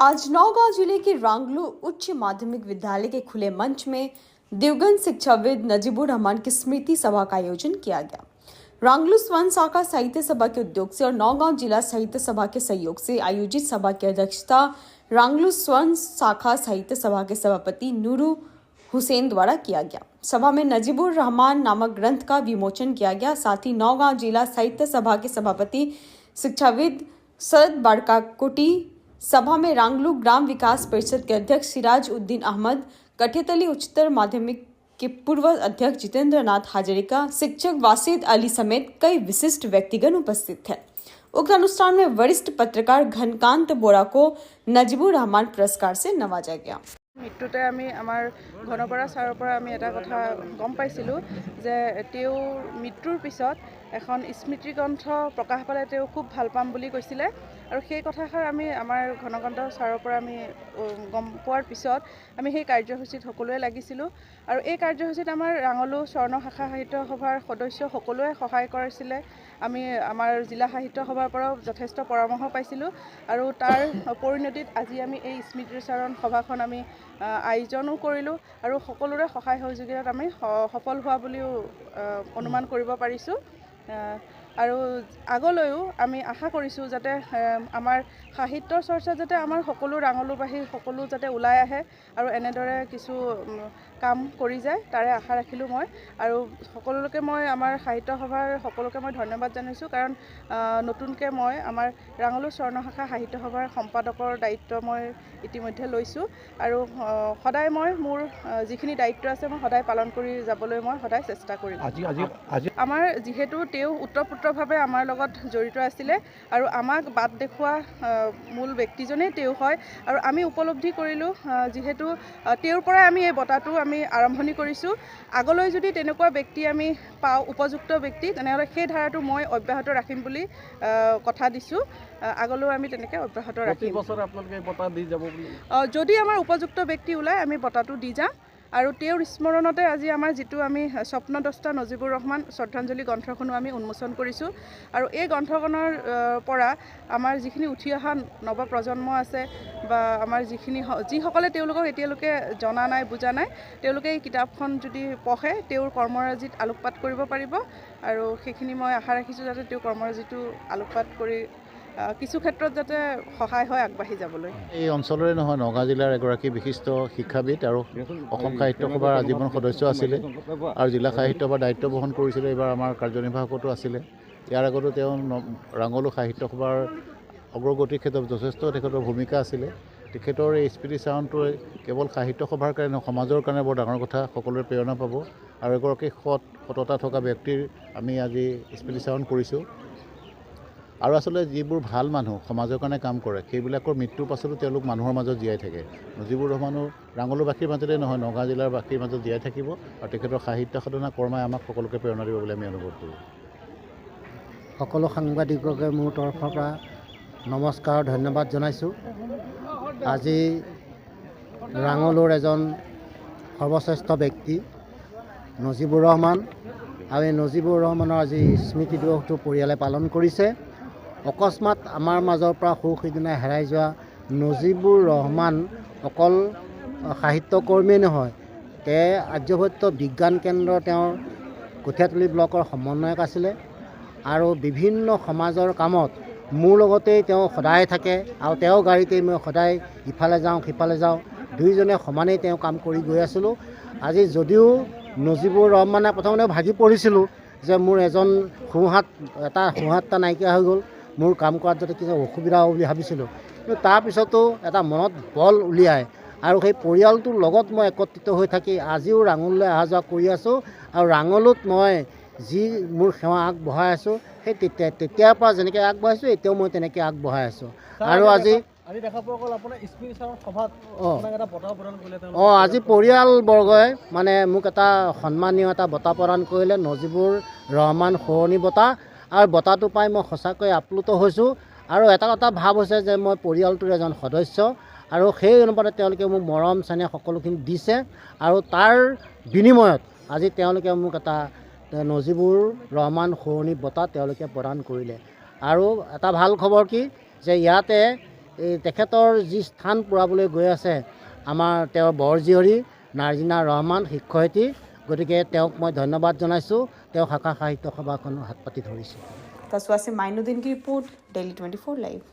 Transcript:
आज नौगांव जिले के रांगलू उच्च माध्यमिक विद्यालय के खुले मंच में दिवंगत शिक्षाविद नजीबुर रहमान की स्मृति सभा का आयोजन किया गया। रांगलू स्वर्ण शाखा साहित्य सभा के उद्योग से और नौगांव जिला साहित्य सभा के सहयोग से आयोजित सभा की अध्यक्षता रांगलू स्वर्ण शाखा साहित्य सभा के सभापति नूरू हुसैन द्वारा किया गया। सभा में नजीबुर रहमान नामक ग्रंथ का विमोचन किया गया। साथ ही नौगांव जिला साहित्य सभा के सभापति शिक्षाविद शरद बाड़काकोटी, सभा में रांगलू ग्राम विकास परिषद के अध्यक्ष सिराज उद्दीन अहमद, कठेतली उच्चतर माध्यमिक के पूर्व अध्यक्ष जितेंद्र नाथ हाजरिका, शिक्षक वासिद अली समेत कई विशिष्ट व्यक्तिगण उपस्थित थे। उक्त अनुष्ठान में वरिष्ठ पत्रकार घनकांत बोरा को नजीबुर रहमान पुरस्कार से नवाजा गया। মৃত্যুতে আমি আমাৰ ঘনবৰা ছাৰৰ পৰা আমি এটা কথা গম পাইছিলোঁ যে তেওঁৰ মৃত্যুৰ পিছত এখন স্মৃতি গ্ৰন্থ প্ৰকাশ পালে তেওঁ খুব ভাল পাম বুলি কৈছিলে আৰু সেই কথাষাৰ আমি আমাৰ ঘনকান্ত ছাৰৰ পৰা আমি গম পোৱাৰ পিছত আমি সেই কাৰ্যসূচীত সকলোৱে লাগিছিলোঁ আৰু এই কাৰ্যসূচীত আমাৰ ৰাঙলু স্বৰ্ণ শাখা সাহিত্য সভাৰ সদস্য সকলোৱে সহায় কৰিছিলে। আমি আমাৰ জিলা সাহিত্য সভাৰ পৰাও যথেষ্ট পৰামৰ্শ পাইছিলোঁ আৰু তাৰ পৰিণতিত আজি আমি এই স্মৃতিচাৰণ সভাখন আমি আয়োজনো কৰিলোঁ আৰু সকলোৰে সহায় সহযোগিতাত আমি সফল হোৱা বুলিও অনুমান কৰিব পাৰিছোঁ আৰু আগলৈও আমি আশা কৰিছোঁ যাতে আমাৰ সাহিত্যৰ চৰ্চা যাতে আমাৰ সকলো ৰাঙলুবাসী সকলো যাতে ওলাই আহে আৰু এনেদৰে কিছু কাম কৰি যায় তাৰে আশা ৰাখিলোঁ মই আৰু সকলোকে মই আমাৰ সাহিত্য সভাৰ সকলোকে মই ধন্যবাদ জনাইছোঁ কাৰণ নতুনকৈ মই আমাৰ ৰাঙলু স্বৰ্ণ শাখা সাহিত্য সভাৰ সম্পাদকৰ দায়িত্ব মই ইতিমধ্যে লৈছোঁ আৰু সদায় মই মোৰ যিখিনি দায়িত্ব আছে মই সদায় পালন কৰি যাবলৈ মই সদায় চেষ্টা কৰিম। আমাৰ যিহেতু তেওঁ উত্তৰপুত্ৰভাৱে আমাৰ লগত জড়িত আছিলে আৰু আমাক বাট দেখুওৱা মূল ব্যক্তিজনেই তেওঁ হয় আৰু আমি উপলব্ধি কৰিলোঁ যিহেতু তেওঁৰ পৰাই আমি এই বঁটাটো আমি আৰম্ভণি কৰিছোঁ। আগলৈ যদি তেনেকুৱা ব্যক্তি আমি পাওঁ উপযুক্ত ব্যক্তি তেনেহ'লে সেই ধাৰাটো মই অব্যাহত ৰাখিম বুলি কথা দিছোঁ। আগলৈও আমি তেনেকৈ অব্যাহত ৰাখিম। যদি আমাৰ উপযুক্ত ব্যক্তি ওলায় আমি বঁটাটো দি যাম আৰু তেওঁৰ স্মৰণতে আজি আমাৰ যিটো আমি স্বপ্নদ্ৰষ্টা নজিবুৰ ৰহমান শ্ৰদ্ধাঞ্জলি গ্ৰন্থখনো আমি উন্মোচন কৰিছোঁ আৰু এই গ্ৰন্থখনৰ পৰা আমাৰ যিখিনি উঠি অহা নৱপ্ৰজন্ম আছে বা আমাৰ যিসকলে তেওঁলোকক এতিয়ালৈকে জনা নাই বুজা নাই তেওঁলোকে এই কিতাপখন যদি পঢ়ে তেওঁৰ কৰ্মৰাজিত আলোকপাত কৰিব পাৰিব আৰু সেইখিনি মই আশা ৰাখিছোঁ যাতে তেওঁৰ কৰ্মৰাজিটো আলোকপাত কৰি কিছু ক্ষেত্ৰত যাতে সহায় হয় আগবাঢ়ি যাবলৈ। এই অঞ্চলৰে নহয় নগাঁও জিলাৰ এগৰাকী বিশিষ্ট শিক্ষাবিদ আৰু অসম সাহিত্য সভাৰ আজীৱন সদস্য আছিলে আৰু জিলা সাহিত্য সভাৰ দায়িত্ব বহন কৰিছিলে। এইবাৰ আমাৰ কাৰ্যনিৰ্বাহকতো আছিলে। ইয়াৰ আগতো তেওঁ ৰাঙলু সাহিত্য সভাৰ অগ্ৰগতিৰ ক্ষেত্ৰত যথেষ্ট তেখেতৰ ভূমিকা আছিলে। তেখেতৰ এই স্মৃতিচাৰণটো কেৱল সাহিত্য সভাৰ কাৰণে সমাজৰ কাৰণে বৰ ডাঙৰ কথা, সকলোৰে প্ৰেৰণা পাব আৰু এগৰাকী সততা থকা ব্যক্তিৰ আমি আজি স্মৃতিচাৰণ কৰিছোঁ। আৰু আচলতে যিবোৰ ভাল মানুহ সমাজৰ কাৰণে কাম কৰে সেইবিলাকৰ মৃত্যুৰ পাছতো তেওঁলোক মানুহৰ মাজত জীয়াই থাকে। নজিবুৰ ৰহমানো ৰাঙলুবাসীৰ মাজতে নহয় নগাঁও জিলাৰ বাসীৰ মাজত জীয়াই থাকিব আৰু তেখেতৰ সাহিত্য সাধনা কৰ্মাই আমাক সকলোকে প্ৰেৰণা দিব বুলি আমি অনুভৱ কৰোঁ। সকলো সাংবাদিককে মোৰ তৰফৰ পৰা নমস্কাৰ ধন্যবাদ জনাইছোঁ। আজি ৰাঙলুৰ এজন সৰ্বশ্ৰেষ্ঠ ব্যক্তি নজিবুৰ ৰহমান আৰু এই নজিবুৰ ৰহমানৰ আজি স্মৃতি দিৱসটো পৰিয়ালে পালন কৰিছে। অকস্মাত আমাৰ মাজৰ পৰা সিদিনা হেৰাই যোৱা নজিবুৰ ৰহমান অকল সাহিত্যকৰ্মীয়ে নহয়, আৰ্যভট্ট বিজ্ঞান কেন্দ্ৰ তেওঁৰ কঠীয়াতলী ব্লকৰ সমন্বয়ক আছিলে আৰু বিভিন্ন সমাজৰ কামত মোৰ লগতেই তেওঁ সদায় থাকে আৰু তেওঁৰ গাড়ীতেই মই সদায় ইফালে যাওঁ সিফালে যাওঁ, দুয়োজনে সমানেই তেওঁ কাম কৰি গৈ আছিলোঁ। আজি যদিও নজিবুৰ ৰহমানে প্ৰথমতে ভাগি পৰিছিলোঁ যে মোৰ এজন সোঁহাত নাইকিয়া হৈ গ'ল, মোৰ কাম কৰাত যাতে কিছু অসুবিধা হ'ব বুলি ভাবিছিলোঁ, কিন্তু তাৰপিছতো এটা মনত বল উলিয়াই আৰু সেই পৰিয়ালটোৰ লগত মই একত্ৰিত হৈ থাকি আজিও ৰাঙলুলৈ অহা যোৱা কৰি আছোঁ আৰু ৰাঙলুত মই যি মোৰ সেৱা আগবঢ়াই আছোঁ সেই তেতিয়াৰ পৰা যেনেকৈ আগবঢ়াইছোঁ এতিয়াও মই তেনেকৈ আগবঢ়াই আছোঁ। আৰু আজি আজি পৰিয়ালবৰ্গই মানে মোক এটা সন্মানীয় এটা বঁটা প্ৰদান কৰিলে, নজিবুৰ ৰহমান সোঁৱৰণী বঁটা, আৰু বঁটাটো পাই মই সঁচাকৈ আপ্লুত হৈছোঁ। আৰু এটা ভাৱ হৈছে যে মই পৰিয়ালটোৰ এজন সদস্য আৰু সেই অনুপাতে তেওঁলোকে মোক মৰম চেনেহ সকলোখিনি দিছে আৰু তাৰ বিনিময়ত আজি তেওঁলোকে মোক এটা নজিবুৰ ৰহমান সোঁৱৰণী বঁটা তেওঁলোকে প্ৰদান কৰিলে। আৰু এটা ভাল খবৰ কি যে ইয়াতে এই তেখেতৰ যি স্থান পূৰাবলৈ গৈ আছে আমাৰ তেওঁৰ বৰ জীয়ৰী নাৰ্জিনা ৰহমান শিক্ষয়িত্ৰী, গতিকে তেওঁক মই ধন্যবাদ জনাইছোঁ। তেওঁ শাখা সাহিত্য সভাখনৰ হাত পাতি ধৰিছোঁ। कस्बा से माइनुद्दीन की रिपोर्ट, डेली 24 लाइव।